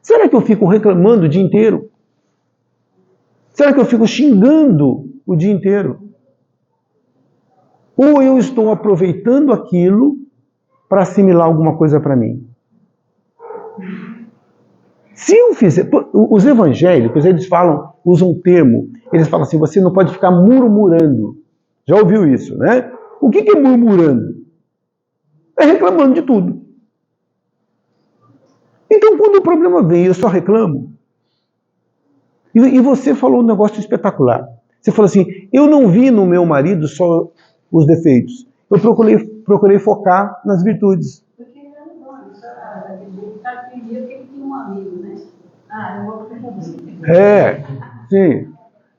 Será que eu fico reclamando o dia inteiro? Será que eu fico xingando o dia inteiro? Ou eu estou aproveitando aquilo para assimilar alguma coisa para mim? Se eu fizer... Os evangélicos, eles usam um termo, eles falam assim, você não pode ficar murmurando. Já ouviu isso, né? O que é murmurando? É reclamando de tudo. Então, quando o problema vem e eu só reclamo, e você falou um negócio espetacular. Você falou assim, eu não vi no meu marido só os defeitos. Eu procurei focar nas virtudes. Porque ele era bom, ele está pedindo que ele tinha um amigo, né? Ah, eu vou fazer. Sim.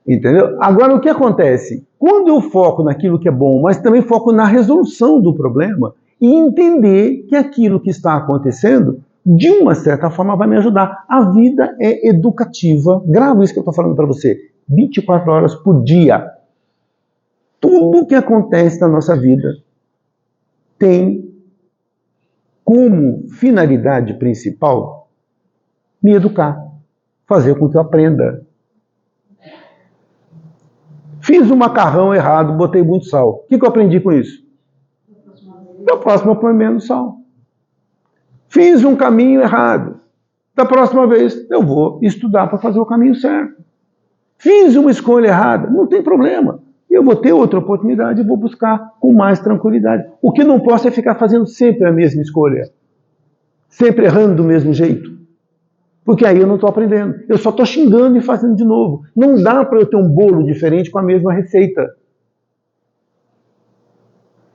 Entendeu? Agora, o que acontece? Quando eu foco naquilo que é bom, mas também foco na resolução do problema, e entender que aquilo que está acontecendo, de uma certa forma, vai me ajudar. A vida é educativa. Grava isso que eu estou falando para você. 24 horas por dia. Tudo que acontece na nossa vida tem como finalidade principal me educar. Fazer com que eu aprenda. Fiz um macarrão errado, botei muito sal. O que eu aprendi com isso? Da próxima eu ponho menos sal. Fiz um caminho errado. Da próxima vez eu vou estudar para fazer o caminho certo. Fiz uma escolha errada, não tem problema. Eu vou ter outra oportunidade e vou buscar com mais tranquilidade. O que não posso é ficar fazendo sempre a mesma escolha. Sempre errando do mesmo jeito. Porque aí eu não estou aprendendo. Eu só estou xingando e fazendo de novo. Não dá para eu ter um bolo diferente com a mesma receita.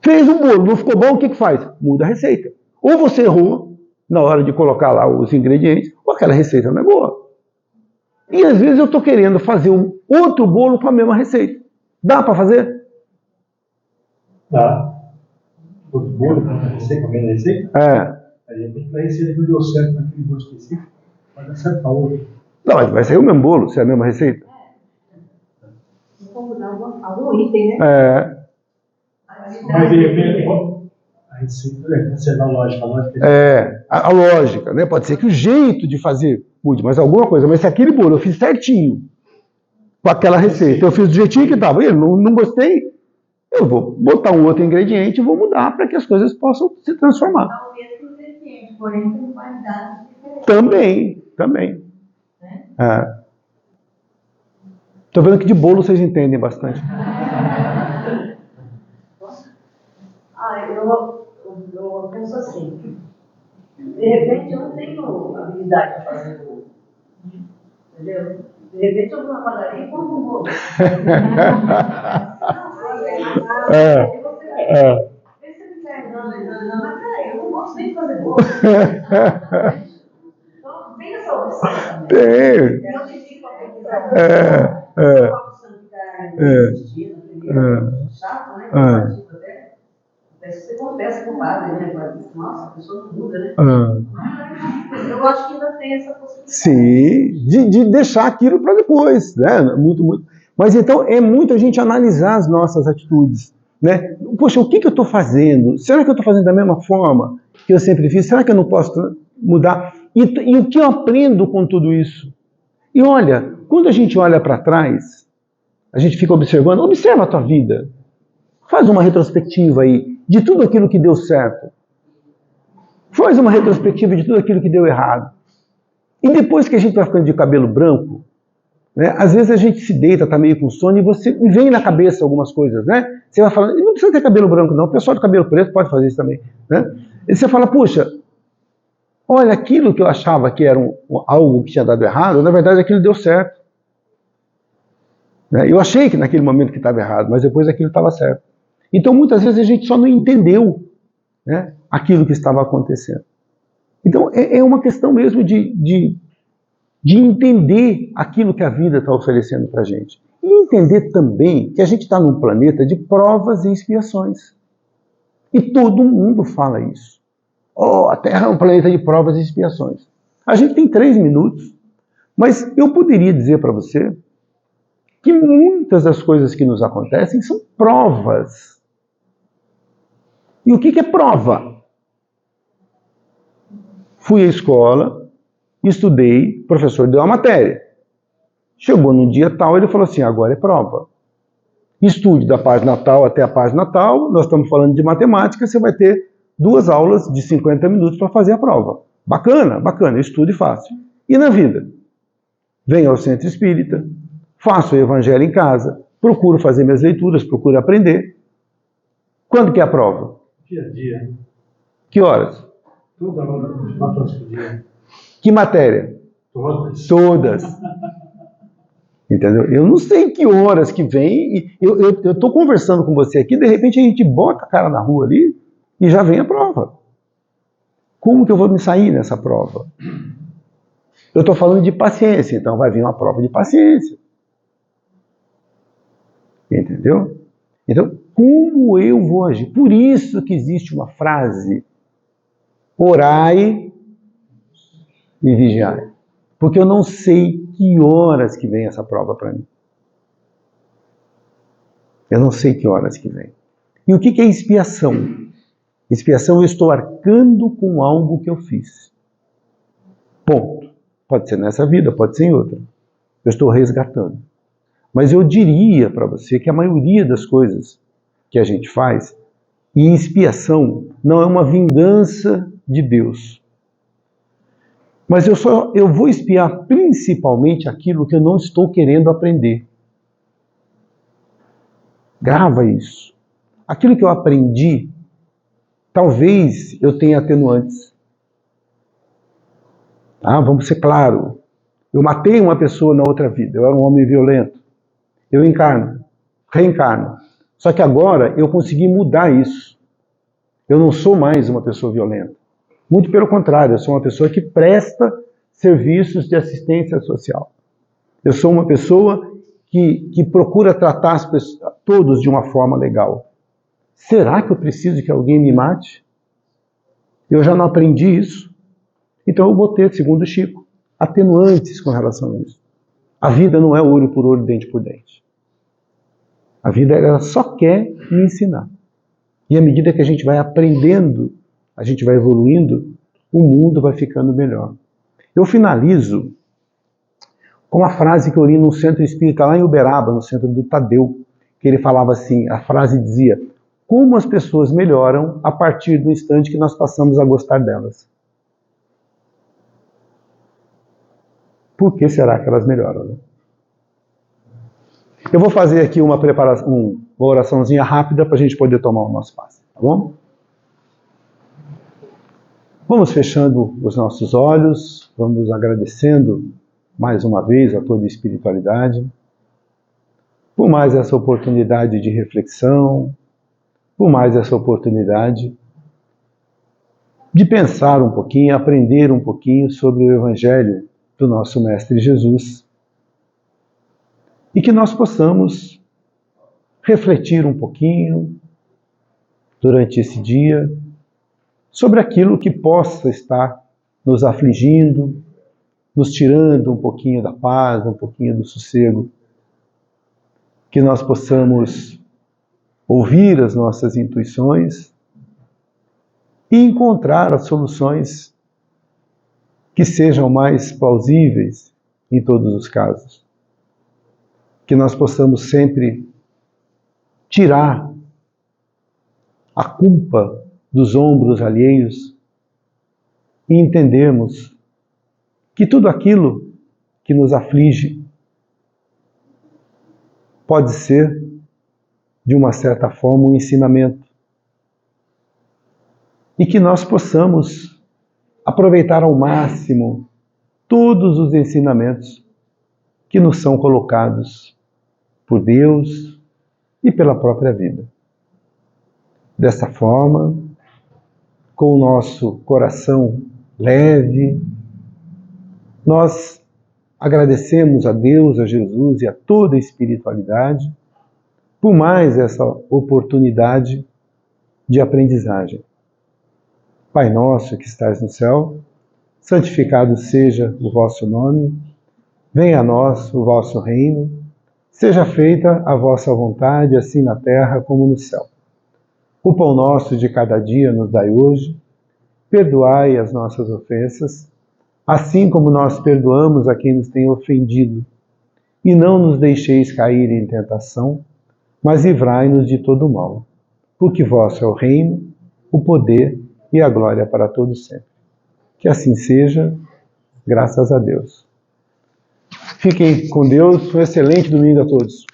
Fez um bolo, não ficou bom, o que faz? Muda a receita. Ou você errou na hora de colocar lá os ingredientes, ou aquela receita não é boa. E às vezes eu estou querendo fazer um outro bolo com a mesma receita. Dá para fazer? Dá. Outro bolo com a mesma receita? É. Aí de repente a receita não deu certo naquele bolo específico, vai dar certo para outro. Não, mas vai sair o mesmo bolo, se é a mesma receita. Vamos mudar algum item, né? É. Mas de repente a receita deve ser a lógica. A lógica, né? Pode ser que o jeito de fazer mude, mas alguma coisa. Mas se aquele bolo eu fiz certinho, com aquela receita, eu fiz do jeitinho que estava, eu não gostei, eu vou botar um outro ingrediente e vou mudar para que as coisas possam se transformar. Porém, com qualidade diferente. Também. Estou vendo que de bolo vocês entendem bastante. Eu penso assim, de repente eu não tenho habilidade de fazer bolo, entendeu? De repente eu vou na padaria e compro um bolo. Aí você me perguntando, mas peraí, eu não gosto nem de fazer bolo. Então, tem essa opção também. Tem. Eu te digo a chato, né? Você confessa com o padre, né? Nossa, a pessoa não muda, né? Eu acho que ainda tem essa possibilidade. Sim, de deixar aquilo para depois, né? Muito. Mas então é muito a gente analisar as nossas atitudes, né? Poxa, o que eu estou fazendo? Será que eu estou fazendo da mesma forma que eu sempre fiz? Será que eu não posso mudar? E o que eu aprendo com tudo isso? E olha, quando a gente olha para trás, a gente fica observando, observa a tua vida. Faz uma retrospectiva aí de tudo aquilo que deu certo. Faz uma retrospectiva de tudo aquilo que deu errado. E depois que a gente vai ficando de cabelo branco, né, às vezes a gente se deita, está meio com sono, e vem na cabeça algumas coisas, né? Você vai falando, não precisa ter cabelo branco não, o pessoal de cabelo preto pode fazer isso também, né? E você fala, puxa, olha, aquilo que eu achava que era algo que tinha dado errado, na verdade aquilo deu certo. Eu achei que naquele momento que estava errado, mas depois aquilo estava certo. Então, muitas vezes a gente só não entendeu, né, aquilo que estava acontecendo. Então, é uma questão mesmo de entender aquilo que a vida está oferecendo para a gente. E entender também que a gente está num planeta de provas e expiações. E todo mundo fala isso. Oh, a Terra é um planeta de provas e expiações. A gente tem 3 minutos, mas eu poderia dizer para você que muitas das coisas que nos acontecem são provas. E o que é prova? Fui à escola, estudei, o professor deu a matéria. Chegou no dia tal, ele falou assim, agora é prova. Estude da página tal até a página tal, nós estamos falando de matemática, você vai ter 2 aulas de 50 minutos para fazer a prova. Bacana, estude fácil. E na vida? Venho ao centro espírita, faço o evangelho em casa, procuro fazer minhas leituras, procuro aprender. Quando que é a prova? Dia a dia. Que horas? Toda hora, 24 horas por dia. Que matéria? Todas. Entendeu? Eu não sei que horas que vem, eu estou conversando com você aqui, de repente a gente bota a cara na rua ali e já vem a prova. Como que eu vou me sair nessa prova? Eu estou falando de paciência, então vai vir uma prova de paciência. Entendeu? Então, como eu vou agir? Por isso que existe uma frase, orai e vigiai. Porque eu não sei que horas que vem essa prova para mim. Eu não sei que horas que vem. E o que é expiação? Expiação, eu estou arcando com algo que eu fiz. Ponto. Pode ser nessa vida, pode ser em outra. Eu estou resgatando. Mas eu diria para você que a maioria das coisas que a gente faz, e expiação não é uma vingança de Deus. Mas eu vou expiar principalmente aquilo que eu não estou querendo aprender. Grava isso. Aquilo que eu aprendi, talvez eu tenha atenuantes. Tá? Vamos ser claros. Eu matei uma pessoa na outra vida, eu era um homem violento. Eu encarno, reencarno. Só que agora eu consegui mudar isso. Eu não sou mais uma pessoa violenta. Muito pelo contrário, eu sou uma pessoa que presta serviços de assistência social. Eu sou uma pessoa que procura tratar as pessoas, todos de uma forma legal. Será que eu preciso que alguém me mate? Eu já não aprendi isso. Então eu vou ter, segundo Chico, atenuantes com relação a isso. A vida não é olho por olho, dente por dente. A vida ela só quer me ensinar. E à medida que a gente vai aprendendo, a gente vai evoluindo, o mundo vai ficando melhor. Eu finalizo com uma frase que eu li num centro espírita lá em Uberaba, no centro do Tadeu, que ele falava assim, a frase dizia: como as pessoas melhoram a partir do instante que nós passamos a gostar delas. Por que será que elas melhoram? Né? Eu vou fazer aqui uma preparação, uma oraçãozinha rápida para a gente poder tomar o nosso passe, tá bom? Vamos fechando os nossos olhos, vamos agradecendo mais uma vez a toda a espiritualidade, por mais essa oportunidade de reflexão, por mais essa oportunidade de pensar um pouquinho, aprender um pouquinho sobre o Evangelho do nosso Mestre Jesus. E que nós possamos refletir um pouquinho durante esse dia sobre aquilo que possa estar nos afligindo, nos tirando um pouquinho da paz, um pouquinho do sossego. Que nós possamos ouvir as nossas intuições e encontrar as soluções que sejam mais plausíveis em todos os casos. Que nós possamos sempre tirar a culpa dos ombros alheios e entendermos que tudo aquilo que nos aflige pode ser, de uma certa forma, um ensinamento. E que nós possamos aproveitar ao máximo todos os ensinamentos que nos são colocados por Deus e pela própria vida. Dessa forma, com o nosso coração leve, nós agradecemos a Deus, a Jesus e a toda a espiritualidade por mais essa oportunidade de aprendizagem. Pai nosso que estais no céu, santificado seja o vosso nome, venha a nós o vosso reino, seja feita a vossa vontade, assim na terra como no céu. O pão nosso de cada dia nos dai hoje, perdoai as nossas ofensas, assim como nós perdoamos a quem nos tem ofendido, e não nos deixeis cair em tentação, mas livrai-nos de todo o mal, porque vosso é o reino, o poder e a glória para todos sempre. Que assim seja, graças a Deus. Fiquem com Deus, um excelente domingo a todos.